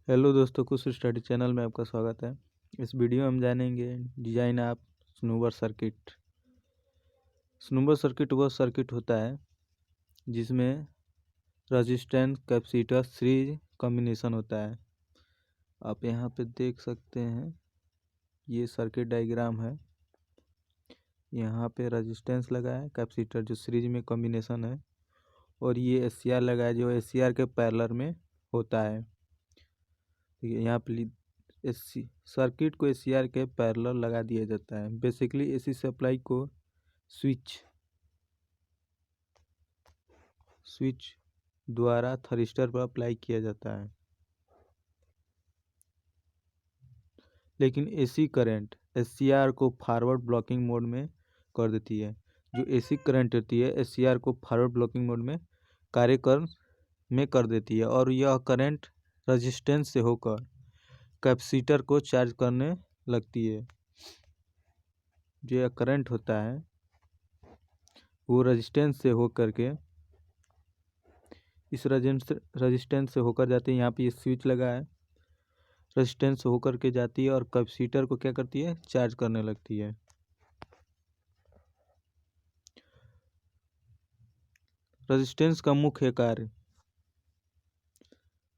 Hello दोस्तों, कुछ study channel में आपका स्वागत है। इस वीडियो में हम जानेंगे डिजाइन ऑफ स्नूबर सर्किट। स्नूबर सर्किट वह सर्किट होता है जिसमें रेजिस्टेंस कैपेसिटर सीरीज कॉम्बिनेशन होता है। आप यहाँ पे देख सकते हैं, ये सर्किट डायग्राम है। यहाँ पे रेजिस्टेंस लगा है, कैपेसिटर जो सीरीज में कॉम्बिनेशन है, और ये एससीआर लगा है जो एससीआर के पैरेलल में होता है। ठीक है, यहाँ पे एसी सर्किट को एससीआर के पैरेलल लगा दिया जाता है। बेसिकली एसी सप्लाई को स्विच द्वारा थरिस्टर पर अप्लाई किया जाता है। लेकिन एसी करंट एससीआर को फॉरवर्ड ब्लॉकिंग मोड में कर देती है। जो एसी करंट होती है एससीआर को फॉरवर्ड ब्लॉकिंग मोड में कर देती है, और यह करंट रेजिस्टेंस से होकर कैपेसिटर को चार्ज करने लगती है। जो यह करंट होता है वो रेजिस्टेंस से होकर के इस रेजिस्टेंस से होकर जाती है। यहाँ पे ये स्विच लगा है, रेजिस्टेंस होकर के जाती है और कैपेसिटर को क्या करती है, चार्ज करने लगती है। रेजिस्टेंस का मुख्य कार्य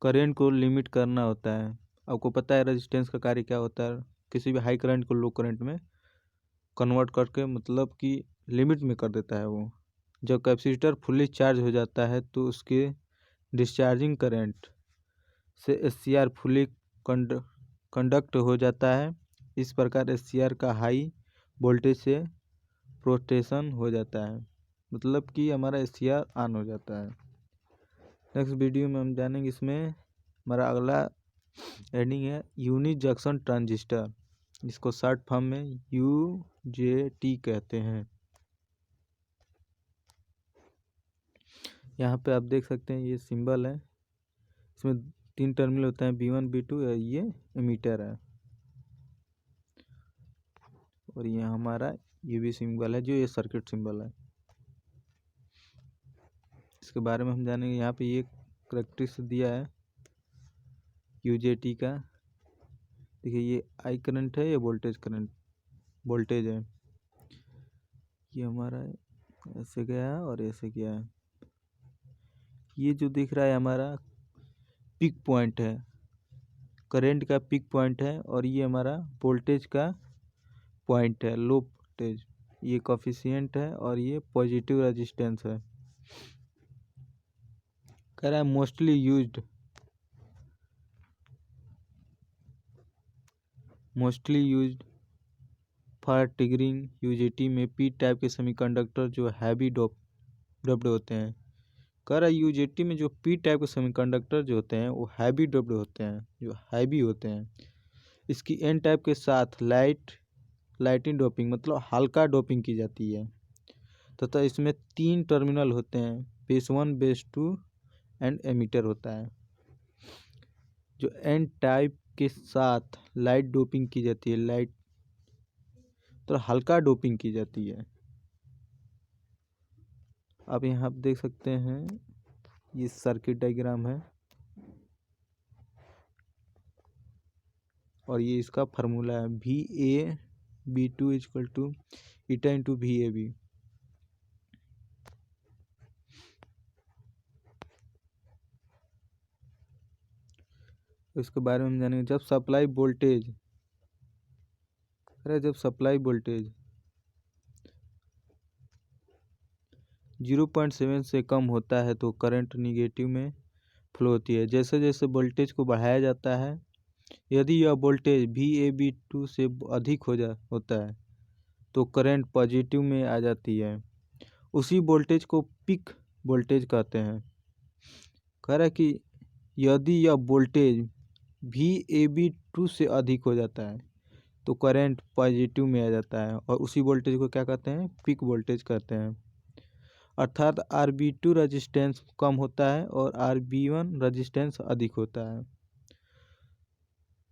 करंट को लिमिट करना होता है। आपको पता है रेजिस्टेंस का कार्य क्या होता है, किसी भी हाई करंट को लो करंट में कन्वर्ट करके मतलब कि लिमिट में कर देता है वो। जब कैपेसिटर फुल्ली चार्ज हो जाता है तो उसके डिस्चार्जिंग करंट से एससीआर फुल्ली कंडक्ट हो जाता है। इस प्रकार एससीआर का हाई वोल्टेज से प्रोटेक्शन हो जाता है, मतलब कि हमारा एससीआर ऑन हो जाता है। नेक्स्ट वीडियो में हम जानेंगे, इसमें हमारा अगला हेडिंग है यूनि जंक्शन ट्रांजिस्टर, जिसको शॉर्ट फॉर्म में यूजेटी कहते हैं। यहाँ पे आप देख सकते हैं, ये सिंबल है। इसमें 3 टर्मिनल होते हैं, B1 B2, ये एमीटर है, और ये हमारा ये भी सिंबल है जो ये सर्किट सिंबल है। इसके बारे में हम जानेंगे। यहाँ पे ये करैक्टरिस्टिक्स दिया है यूजेटी का। देखिए, ये आई करंट है, ये वोल्टेज है। ये हमारा ऐसे गया है और ऐसे गया है। ये जो दिख रहा है हमारा पिक पॉइंट है, करंट का पिक पॉइंट है, और ये हमारा वोल्टेज का पॉइंट है, लो वोल्टेज। ये कोफिशिएंट है और ये पॉजिटिव रेजिस्टेंस है। कह रहा है mostly used for triggering UJT में पी टाइप के सेमीकंडक्टर जो हैवी डोप्ड होते हैं। कह रहा है यूजेटी में जो पी टाइप के सेमीकंडक्टर जो होते हैं वो हैवी डोप्ड होते हैं, जो हैवी होते हैं। इसकी एन टाइप के साथ लाइटिंग डोपिंग मतलब हल्का डोपिंग की जाती है, तथा इसमें 3 टर्मिनल होते हैं, बेस 1 बेस 2 एंड एमीटर होता है। जो एन टाइप के साथ लाइट डोपिंग की जाती है, तो हल्का डोपिंग की जाती है। अब यहाँ आप देख सकते हैं, ये सर्किट डायग्राम है और ये इसका फार्मूला है VA/B2 = ईटा × VAB। इसके बारे में हम जानेंगे। जब सप्लाई वोल्टेज 0.7 से कम होता है तो करंट निगेटिव में फ्लो होती है। जैसे जैसे वोल्टेज को बढ़ाया जाता है, यदि यह वोल्टेज VAB2 से अधिक होता है तो करंट पॉजिटिव में आ जाती है। उसी वोल्टेज को पीक वोल्टेज कहते हैं। कह रहा है कि यदि यह वोल्टेज VAB2 से अधिक हो जाता है तो करंट पॉजिटिव में आ जाता है, और उसी वोल्टेज को क्या कहते हैं, पीक वोल्टेज कहते हैं। अर्थात RB2 रेजिस्टेंस कम होता है और RB1 रेजिस्टेंस अधिक होता है,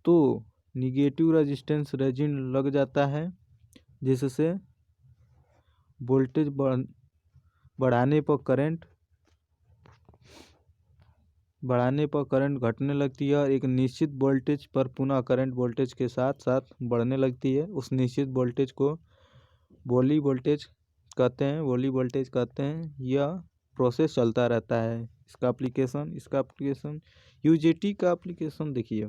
तो निगेटिव रेजिस्टेंस रेजिन लग जाता है, जिससे वोल्टेज बढ़ाने पर करंट बढ़ाने पर करंट घटने लगती है और एक निश्चित वोल्टेज पर पुनः करंट वोल्टेज के साथ साथ बढ़ने लगती है। उस निश्चित वोल्टेज को वोल्टेज वोल्टेज कहते हैं। यह प्रोसेस चलता रहता है। इसका एप्लीकेशन यूजेटी का एप्लीकेशन देखिए,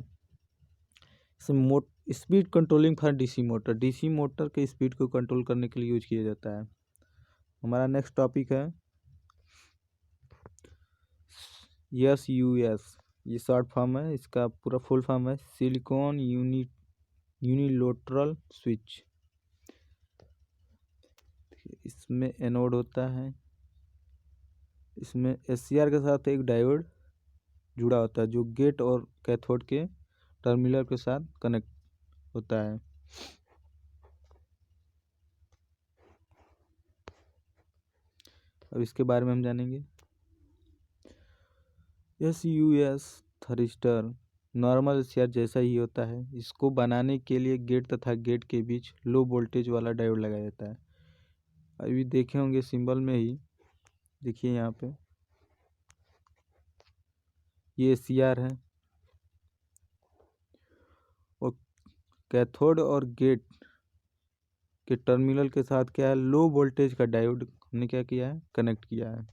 speed controlling for DC motor के स्पीड को कंट्रोल करने के लिए यूज किया जाता है। हमारा नेक्स्ट टॉपिक है SUS। ये शॉर्ट फॉर्म है, इसका पूरा फुल फॉर्म है सिलिकॉन यूनिलोटरल स्विच। इसमें एनोड होता है, इसमें SCR के साथ एक डायोड जुड़ा होता है जो गेट और कैथोड के टर्मिनल के साथ कनेक्ट होता है। अब इसके बारे में हम जानेंगे। SUS थरिस्टर नॉर्मल SCR जैसा ही होता है। इसको बनाने के लिए गेट तथा गेट के बीच लो वोल्टेज वाला डायोड लगाया जाता है। अभी देखे होंगे सिंबल में ही, देखिए यहाँ पे ये SCR है और कैथोड और गेट के टर्मिनल के साथ क्या है, लो वोल्टेज का डायोड हमने क्या किया है, कनेक्ट किया है।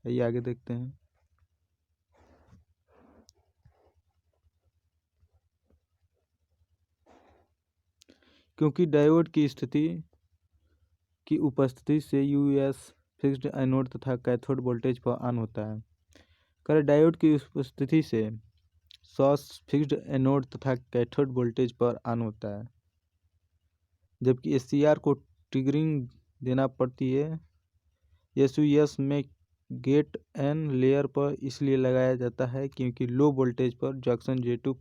आइए आगे देखते हैं। क्योंकि डायोड की उपस्थिति से यूएस फिक्स्ड एनोड तथा कैथोड वोल्टेज पर ऑन होता है। कर डायोड की उपस्थिति से सॉस फिक्स्ड एनोड तथा कैथोड वोल्टेज पर ऑन होता है, जबकि SCR को ट्रिगरिंग देना पड़ती है। SUS में गेट एन लेयर पर इसलिए लगाया जाता है क्योंकि लो वोल्टेज पर जंक्शन J2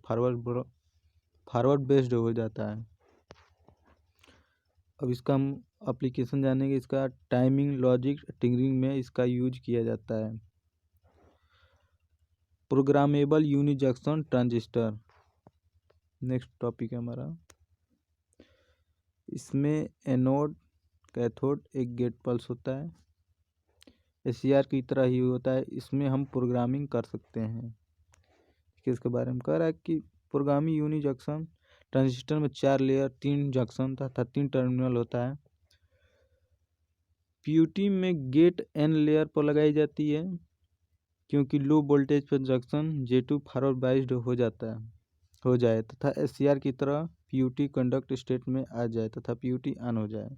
फॉरवर्ड बेस्ड हो जाता है। अब इसका हम एप्लीकेशन जानेंगे। इसका टाइमिंग लॉजिक ट्रिगरिंग में इसका यूज किया जाता है। Programmable unijunction transistor next topic है हमारा। इसमें एनोड कैथोड एक गेट पल्स होता है, SCR की तरह ही होता है। इसमें हम प्रोग्रामिंग कर सकते हैं। इसके बारे में कह रहा है कि प्रोग्रामिंग यूनि जंक्शन ट्रांजिस्टर में 4 लेयर 3 जंक्शन तथा 3 टर्मिनल होता है। PUT में गेट एन लेयर पर लगाई जाती है क्योंकि लो वोल्टेज पर जंक्शन J2 फॉरवर्ड बाइस्ड हो जाए तथा SCR की तरह PUT कंडक्ट स्टेट में आ जाए तथा PUT ऑन हो जाए।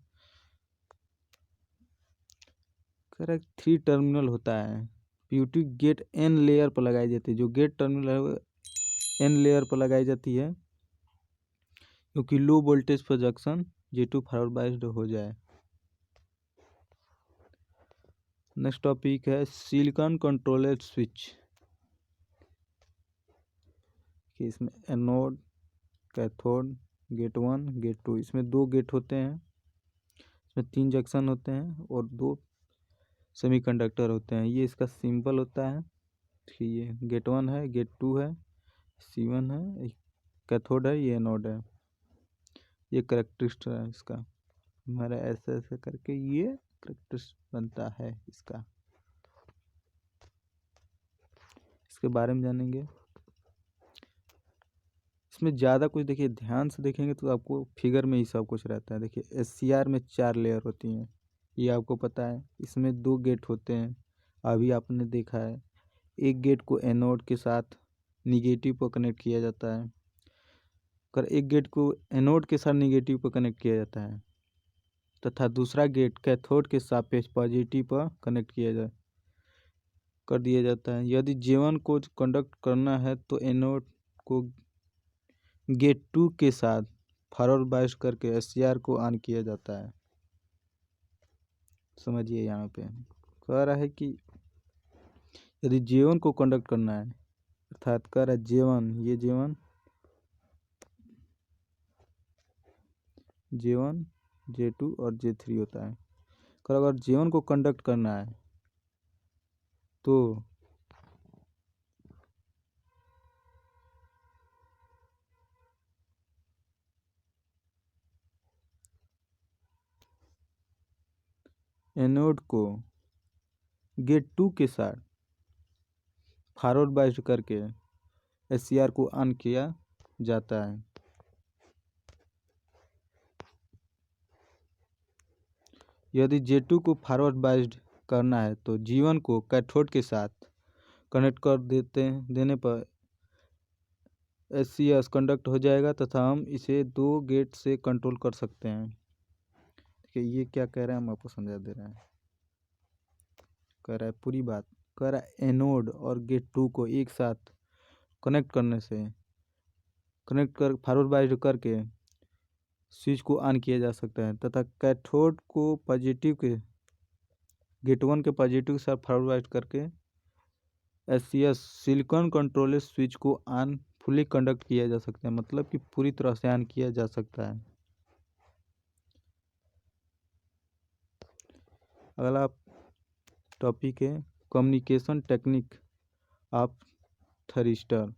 करेक्ट 3 टर्मिनल होता है। PUT गेट एन लेयर पर लगाई जाती है, जो गेट टर्मिनल है वो एन लेयर पर लगाई जाती है क्योंकि लो वोल्टेज पर जंक्शन J2 फॉरवर्ड बाइस्ड हो जाए। नेक्स्ट टॉपिक है सिलिकॉन कंट्रोलेड स्विच। कि इसमें एनोड कैथोड गेट 1 गेट 2, इसमें 2 गेट होते हैं, इसमें 3 जंक्शन होते हैं और 2 सेमीकंडक्टर होते हैं। ये इसका सिंबल होता है। ये गेट 1 है, गेट 2 है, C1 है, कैथोड है, ये एनोड है। ये करेक्टरिस्टिक है इसका। हमारा ऐसे ऐसे करके ये करेक्टरिस्टिक बनता है इसका। इसके बारे में जानेंगे। इसमें ज़्यादा कुछ देखिए, ध्यान से देखेंगे तो आपको फिगर में ही सब कुछ रहता है। देखिए SCR में 4 लेयर होती हैं, ये आपको पता है। इसमें 2 गेट होते हैं, अभी आपने देखा है। एक गेट को एनोड के साथ निगेटिव पर कनेक्ट किया जाता है, कर एक गेट को एनोड के साथ निगेटिव पर कनेक्ट किया जाता है तथा दूसरा गेट कैथोड के सापेक्ष पॉजिटिव पर कनेक्ट कर दिया जाता है। यदि J1 को कंडक्ट करना है तो एनोड को गेट 2 के साथ फॉरवर्ड बायस करके SCR को ऑन किया जाता है। समझिए यहाँ पे कह रहा है कि यदि J1 को कंडक्ट करना है, अर्थात कह रहा है J1 J2 और J3 होता है। कर अगर J1 को कंडक्ट करना है तो एनोड को गेट 2 के साथ फॉरवर्ड बाइस्ड करके SCR को ऑन किया जाता है। यदि J2 को फॉरवर्ड बाइस्ड करना है तो G1 को कैथोड के साथ कनेक्ट कर देने पर SCS कंडक्ट हो जाएगा तथा हम इसे 2 गेट से कंट्रोल कर सकते हैं। देखिए ये क्या कह रहा है, हम आपको समझा दे रहे हैं। कह रहा है पूरी बात, कह रहा है एनोड और गेट 2 को एक साथ कनेक्ट करने से फॉरवर्ड बाइस्ड करके स्विच को ऑन किया जा सकता है तथा कैथोड को पॉजिटिव के गेट 1 के पॉजिटिव के साथ फॉरवर्ड बाइस्ड करके SCS सिलिकॉन कंट्रोलर स्विच को ऑन फुली कंडक्ट किया जा सकता है, मतलब कि पूरी तरह से ऑन किया जा सकता है। अगला टॉपिक है communication technique of thyristor.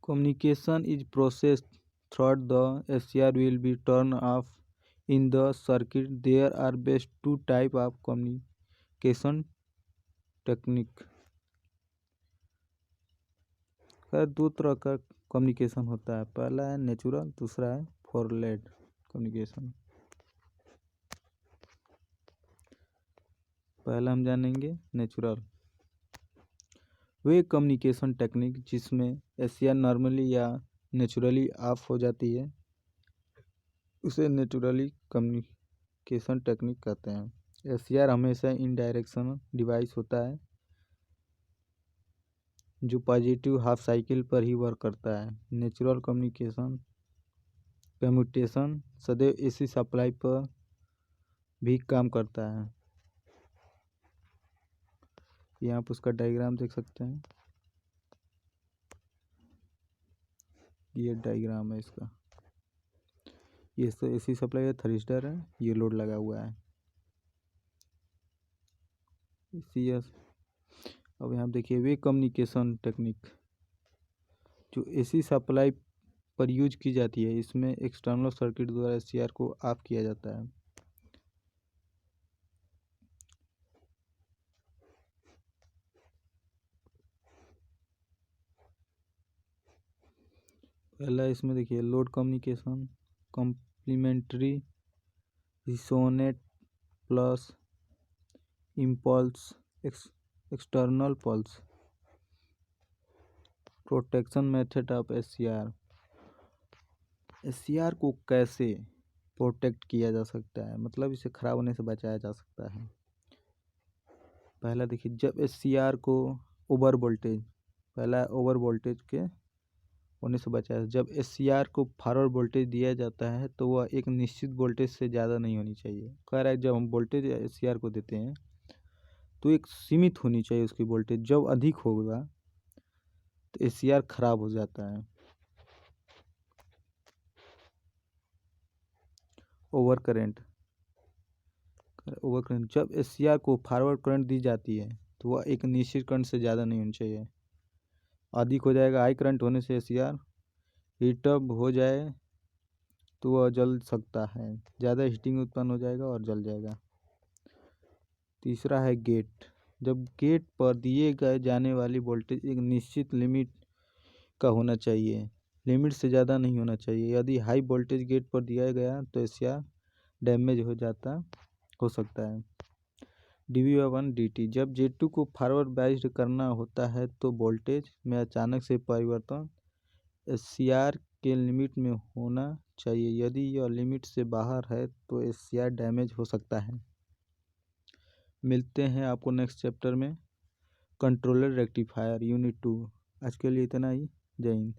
Communication is processed through the SCR will be turned off in the circuit. There are best two type of communication technique। दो तरह का कम्युनिकेशन होता है, पहला है नेचुरल, दूसरा है फॉरवर्ड कम्युनिकेशन। पहला हम जानेंगे नेचुरल। वे कम्युनिकेशन टेक्निक जिसमें SCR नॉर्मली या नेचुरली ऑफ हो जाती है उसे नेचुरली कम्युनिकेशन टेक्निक कहते हैं। SCR हमेशा इनडायरेक्शनल डिवाइस होता है जो पॉजिटिव हाफ साइकिल पर ही वर्क करता है। नेचुरल कम्यूटेशन सदैव AC सप्लाई पर भी काम करता है। यहाँ पर उसका डायग्राम देख सकते हैं, ये डायग्राम है इसका। ये तो AC सप्लाई है, थरिस्टर है, ये लोड लगा हुआ है CS। अब यहाँ देखिए वे कम्युनिकेशन टेक्निक जो AC सप्लाई पर यूज की जाती है, इसमें एक्सटर्नल सर्किट द्वारा SCR को ऑफ किया जाता है। पहला इसमें देखिए load communication, complementary, resonant plus impulse, external pulse, protection method of SCR। SCR को कैसे प्रोटेक्ट किया जा सकता है, मतलब इसे खराब होने से बचाया जा सकता है। पहला देखिए जब SCR को ओवर वोल्टेज, पहला ओवर वोल्टेज के होने से बचाया। जब SCR को फॉरवर्ड वोल्टेज दिया जाता है तो वह एक निश्चित वोल्टेज से ज़्यादा नहीं होनी चाहिए। कह रहा है जब हम वोल्टेज SCR को देते हैं तो एक सीमित होनी चाहिए उसकी वोल्टेज, जब अधिक होगा तो SCR खराब हो जाता है। ओवर करंट, जब SCR को फॉरवर्ड करंट दी जाती है तो वह एक निश्चित करंट से ज़्यादा नहीं होनी चाहिए। अधिक हो जाएगा, हाई करंट होने से SCR हीटअप हो जाए तो वह जल सकता है, ज़्यादा हीटिंग उत्पन्न हो जाएगा और जल जाएगा। तीसरा है गेट, जब गेट पर दिए गए जाने वाली वोल्टेज एक निश्चित लिमिट का होना चाहिए, लिमिट से ज़्यादा नहीं होना चाहिए। यदि हाई वोल्टेज गेट पर दिया गया तो SCR डैमेज हो सकता है। dV/dt, जब J2 को फॉरवर्ड बाइस्ड करना होता है तो वोल्टेज में अचानक से परिवर्तन SCR के लिमिट में होना चाहिए। यदि यह लिमिट से बाहर है तो SCR डैमेज हो सकता है। मिलते हैं आपको नेक्स्ट चैप्टर में, कंट्रोलर रेक्टिफायर यूनिट 2। आज के लिए इतना ही, जय हिंद।